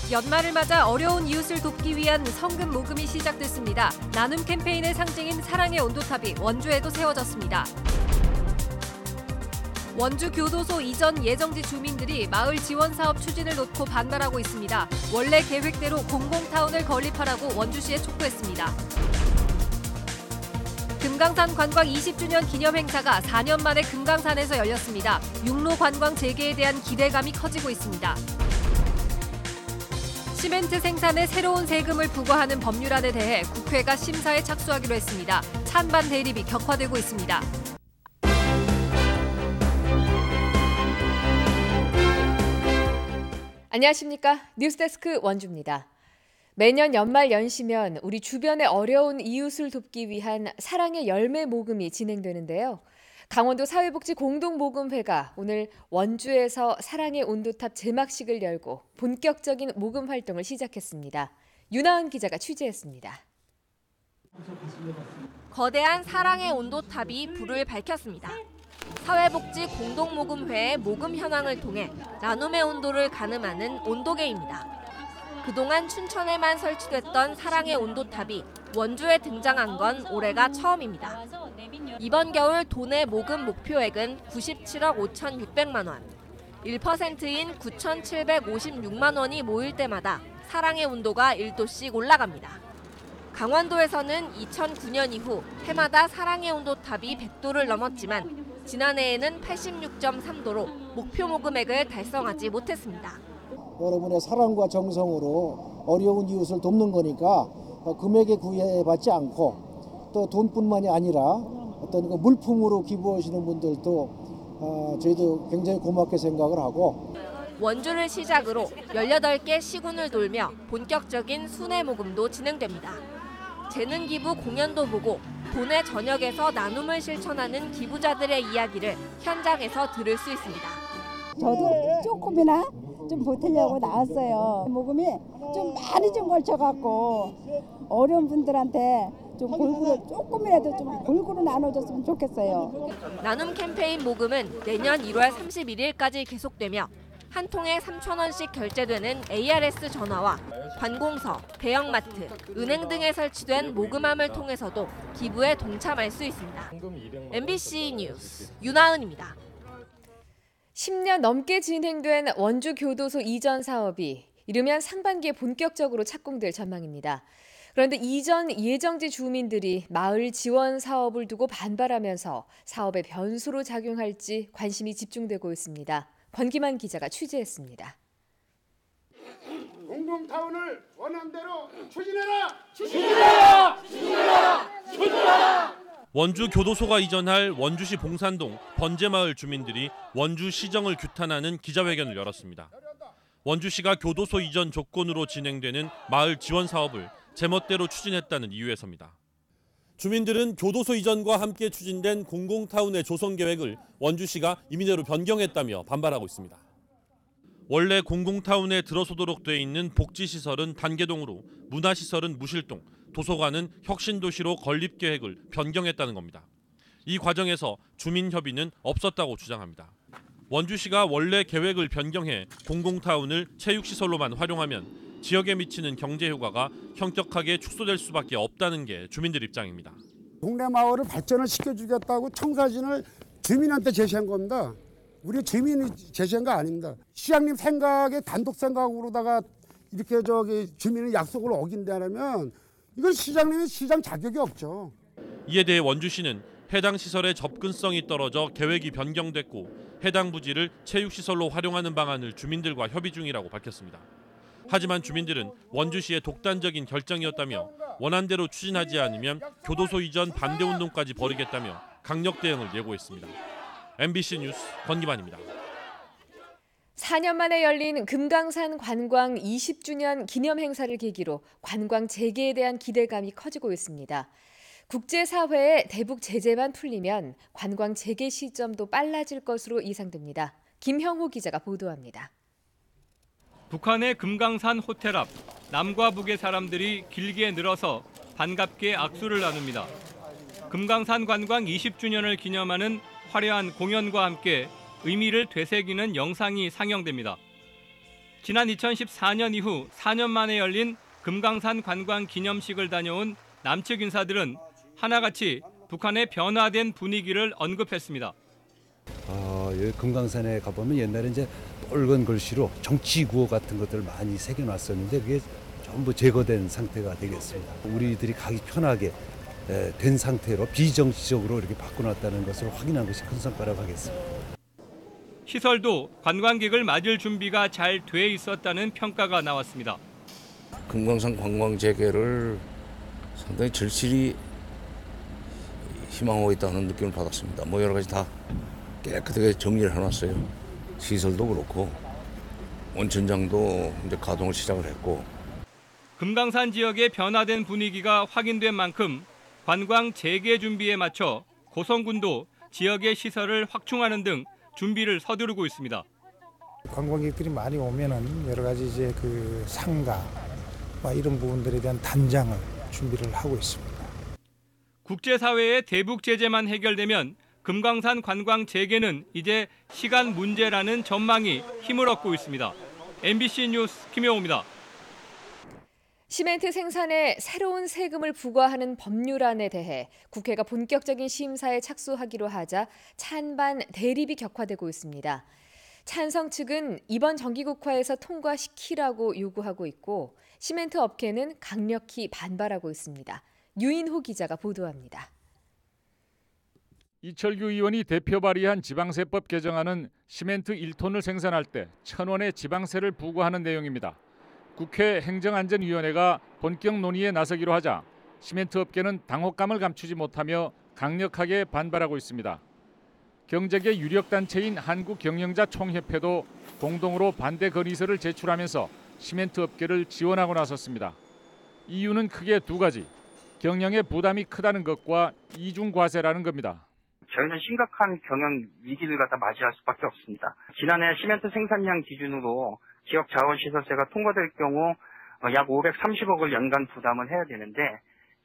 연말을 맞아 어려운 이웃을 돕기 위한 성금 모금이 시작됐습니다. 나눔 캠페인의 상징인 사랑의 온도탑이 원주에도 세워졌습니다. 원주 교도소 이전 예정지 주민들이 마을 지원 사업 추진을 놓고 반발하고 있습니다. 원래 계획대로 공공타운을 건립하라고 원주시에 촉구했습니다. 금강산 관광 20주년 기념 행사가 4년 만에 금강산에서 열렸습니다. 육로 관광 재개에 대한 기대감이 커지고 있습니다. 시멘트 생산에 새로운 세금을 부과하는 법률안에 대해 국회가 심사에 착수하기로 했습니다. 찬반 대립이 격화되고 있습니다. 안녕하십니까? 뉴스데스크 원주입니다. 매년 연말 연시면 우리 주변의 어려운 이웃을 돕기 위한 사랑의 열매 모금이 진행되는데요. 강원도 사회복지 공동모금회가 오늘 원주에서 사랑의 온도탑 제막식을 열고 본격적인 모금 활동을 시작했습니다. 윤하은 기자가 취재했습니다. 거대한 사랑의 온도탑이 불을 밝혔습니다. 사회복지 공동모금회의 모금 현황을 통해 나눔의 온도를 가늠하는 온도계입니다. 그동안 춘천에만 설치됐던 사랑의 온도탑이 원주에 등장한 건 올해가 처음입니다. 이번 겨울 도내 모금 목표액은 97억 5,600만 원. 1%인 9,756만 원이 모일 때마다 사랑의 온도가 1도씩 올라갑니다. 강원도에서는 2009년 이후 해마다 사랑의 온도탑이 100도를 넘었지만 지난해에는 86.3도로 목표 모금액을 달성하지 못했습니다. 여러분의 사랑과 정성으로 어려운 이웃을 돕는 거니까 금액에 구애받지 않고 또 돈뿐만이 아니라 어떤 그 물품으로 기부하시는 분들도 저희도 굉장히 고맙게 생각을 하고 원주를 시작으로 18개 시군을 돌며 본격적인 순회 모금도 진행됩니다. 재능 기부 공연도 보고 도내 전역에서 나눔을 실천하는 기부자들의 이야기를 현장에서 들을 수 있습니다. 저도 조금이나 좀 보태려고 나왔어요. 모금이 좀 많이 좀 걸쳐갖고 어려운 분들한테 좀 골고루 조금이라도 좀 골고루 나눠줬으면 좋겠어요. 나눔 캠페인 모금은 내년 1월 31일까지 계속되며 한 통에 3,000원씩 결제되는 ARS 전화와 관공서, 대형마트, 은행 등에 설치된 모금함을 통해서도 기부에 동참할 수 있습니다. MBC 뉴스 윤하은입니다. 10년 넘게 진행된 원주 교도소 이전 사업이 이르면 상반기에 본격적으로 착공될 전망입니다. 그런데 이전 예정지 주민들이 마을 지원 사업을 두고 반발하면서 사업의 변수로 작용할지 관심이 집중되고 있습니다. 권기만 기자가 취재했습니다. 공공타운을 원한대로 추진해라! 추진해라! 추진해라! 추진해라! 원주 교도소가 이전할 원주시 봉산동 번제마을 주민들이 원주시정을 규탄하는 기자회견을 열었습니다. 원주시가 교도소 이전 조건으로 진행되는 마을 지원 사업을 제멋대로 추진했다는 이유에서입니다. 주민들은 교도소 이전과 함께 추진된 공공타운의 조성 계획을 원주시가 임의대로 변경했다며 반발하고 있습니다. 원래 공공타운에 들어서도록 돼 있는 복지시설은 단계동으로, 문화시설은 무실동, 도서관은 혁신도시로 건립 계획을 변경했다는 겁니다. 이 과정에서 주민협의는 없었다고 주장합니다. 원주시가 원래 계획을 변경해 공공타운을 체육시설로만 활용하면 지역에 미치는 경제 효과가 현격하게 축소될 수밖에 없다는 게 주민들 입장입니다. 동네 마을을 발전을 시켜주겠다고 청사진을 주민한테 제시한 겁니다. 우리 주민이 제시한 거 아닙니다. 시장님 생각에 단독 생각으로다가 이렇게 주민의 약속을 어긴다면 이건 시장님의 시장 자격이 없죠. 이에 대해 원주시는 해당 시설의 접근성이 떨어져 계획이 변경됐고 해당 부지를 체육시설로 활용하는 방안을 주민들과 협의 중이라고 밝혔습니다. 하지만 주민들은 원주시의 독단적인 결정이었다며 원안대로 추진하지 않으면 교도소 이전 반대 운동까지 벌이겠다며 강력 대응을 예고했습니다. MBC 뉴스 권기만입니다. 4년 만에 열린 금강산 관광 20주년 기념 행사를 계기로 관광 재개에 대한 기대감이 커지고 있습니다. 국제사회의 대북 제재만 풀리면 관광 재개 시점도 빨라질 것으로 예상됩니다. 김형호 기자가 보도합니다. 북한의 금강산 호텔 앞 남과 북의 사람들이 길게 늘어서 반갑게 악수를 나눕니다. 금강산 관광 20주년을 기념하는 화려한 공연과 함께 의미를 되새기는 영상이 상영됩니다. 지난 2014년 이후 4년 만에 열린 금강산 관광 기념식을 다녀온 남측 인사들은 하나같이 북한의 변화된 분위기를 언급했습니다. 여기 금강산에 가보면 옛날에 이제 붉은 글씨로 정치 구호 같은 것들 많이 새겨놨었는데 그게 전부 제거된 상태가 되겠습니다. 우리들이 가기 편하게 된 상태로 비정치적으로 이렇게 바꿔놨다는 것을 확인한 것이 큰 성과라고 하겠습니다. 시설도 관광객을 맞을 준비가 잘 돼 있었다는 평가가 나왔습니다. 금강산 관광 재개를 상당히 절실히 희망하고 있다는 느낌을 받았습니다. 여러 가지 다 깨끗하게 정리를 해놨어요. 시설도 그렇고 온천장도 이제 가동을 시작을 했고. 금강산 지역의 변화된 분위기가 확인된 만큼 관광 재개 준비에 맞춰 고성군도 지역의 시설을 확충하는 등 준비를 서두르고 있습니다. 관광객들이 많이 오면은 여러 가지 이제 그 상가 이런 부분들에 대한 단장을 준비를 하고 있습니다. 국제사회의 대북 제재만 해결되면 금강산 관광 재개는 이제 시간 문제라는 전망이 힘을 얻고 있습니다. MBC 뉴스 김영호입니다. 시멘트 생산에 새로운 세금을 부과하는 법률안에 대해 국회가 본격적인 심사에 착수하기로 하자 찬반 대립이 격화되고 있습니다. 찬성 측은 이번 정기국회에서 통과시키라고 요구하고 있고 시멘트 업계는 강력히 반발하고 있습니다. 유인호 기자가 보도합니다. 이철규 의원이 대표 발의한 지방세법 개정안은 시멘트 1톤을 생산할 때 1,000원의 지방세를 부과하는 내용입니다. 국회 행정안전위원회가 본격 논의에 나서기로 하자 시멘트 업계는 당혹감을 감추지 못하며 강력하게 반발하고 있습니다. 경제계 유력단체인 한국경영자총협회도 공동으로 반대 건의서를 제출하면서 시멘트 업계를 지원하고 나섰습니다. 이유는 크게 두 가지. 경영의 부담이 크다는 것과 이중과세라는 겁니다. 저희는 심각한 경영 위기를 갖다 맞이할 수밖에 없습니다. 지난해 시멘트 생산량 기준으로 지역 자원시설세가 통과될 경우 약 530억을 연간 부담을 해야 되는데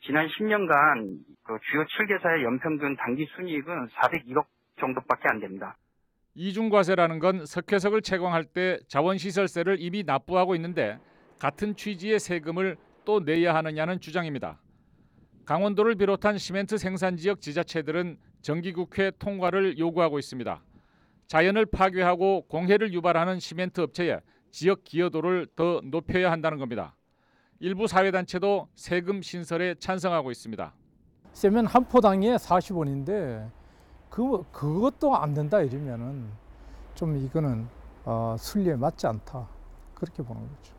지난 10년간 그 주요 7개사의 연평균 단기 순이익은 401억 정도밖에 안 됩니다. 이중과세라는 건 석회석을 채광할 때 자원시설세를 이미 납부하고 있는데 같은 취지의 세금을 또 내야 하느냐는 주장입니다. 강원도를 비롯한 시멘트 생산 지역 지자체들은 정기국회 통과를 요구하고 있습니다. 자연을 파괴하고 공해를 유발하는 시멘트 업체에 지역 기여도를 더 높여야 한다는 겁니다. 일부 사회단체도 세금 신설에 찬성하고 있습니다. 세면 한 포당에 40원인데 그것도 안 된다 이러면은 좀 이거는 순리에 맞지 않다 그렇게 보는 거죠.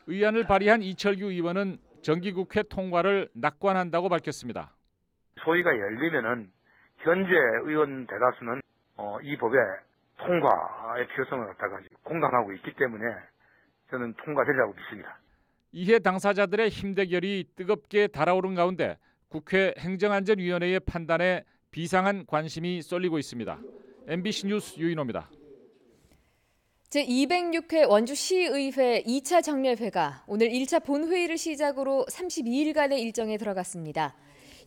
의안을 발의한 이철규 의원은 정기국회 통과를 낙관한다고 밝혔습니다. 소위가 열리면은 현재 의원 대다수는 이 법의 통과의 필요성을 갖다가 공감하고 있기 때문에 저는 통과되리라고 믿습니다. 이해 당사자들의 힘대결이 뜨겁게 달아오른 가운데 국회 행정안전위원회의 판단에 비상한 관심이 쏠리고 있습니다. MBC 뉴스 유인호입니다. 제206회 원주시의회 2차 정례회가 오늘 1차 본회의를 시작으로 32일간의 일정에 들어갔습니다.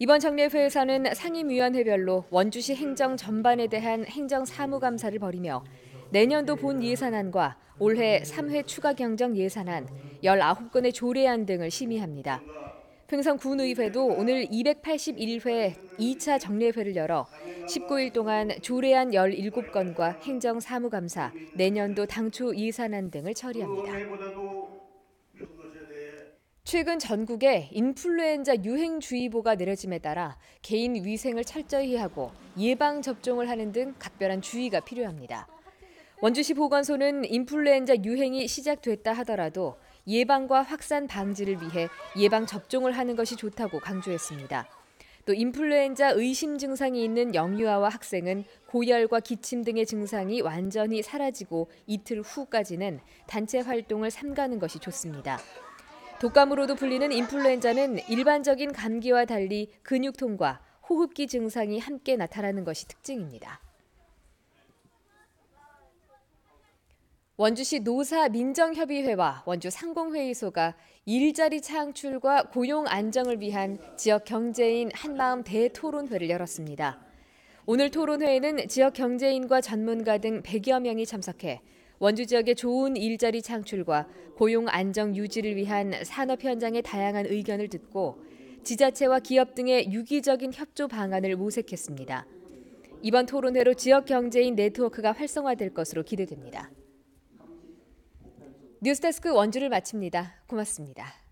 이번 정례회에서는 상임위원회별로 원주시 행정 전반에 대한 행정사무감사를 벌이며 내년도 본 예산안과 올해 3회 추가 경정 예산안, 19건의 조례안 등을 심의합니다. 횡성군의회도 오늘 281회 2차 정례회를 열어 19일 동안 조례안 17건과 행정사무감사, 내년도 당초 예산안 등을 처리합니다. 최근 전국에 인플루엔자 유행주의보가 내려짐에 따라 개인 위생을 철저히 하고 예방접종을 하는 등 각별한 주의가 필요합니다. 원주시 보건소는 인플루엔자 유행이 시작됐다 하더라도 예방과 확산 방지를 위해 예방접종을 하는 것이 좋다고 강조했습니다. 또 인플루엔자 의심 증상이 있는 영유아와 학생은 고열과 기침 등의 증상이 완전히 사라지고 이틀 후까지는 단체 활동을 삼가는 것이 좋습니다. 독감으로도 불리는 인플루엔자는 일반적인 감기와 달리 근육통과 호흡기 증상이 함께 나타나는 것이 특징입니다. 원주시 노사민정협의회와 원주 상공회의소가 일자리 창출과 고용 안정을 위한 지역 경제인 한마음 대토론회를 열었습니다. 오늘 토론회에는 지역 경제인과 전문가 등 100여 명이 참석해 원주 지역의 좋은 일자리 창출과 고용 안정 유지를 위한 산업 현장의 다양한 의견을 듣고 지자체와 기업 등의 유기적인 협조 방안을 모색했습니다. 이번 토론회로 지역 경제인 네트워크가 활성화될 것으로 기대됩니다. 뉴스데스크 원주를 마칩니다. 고맙습니다.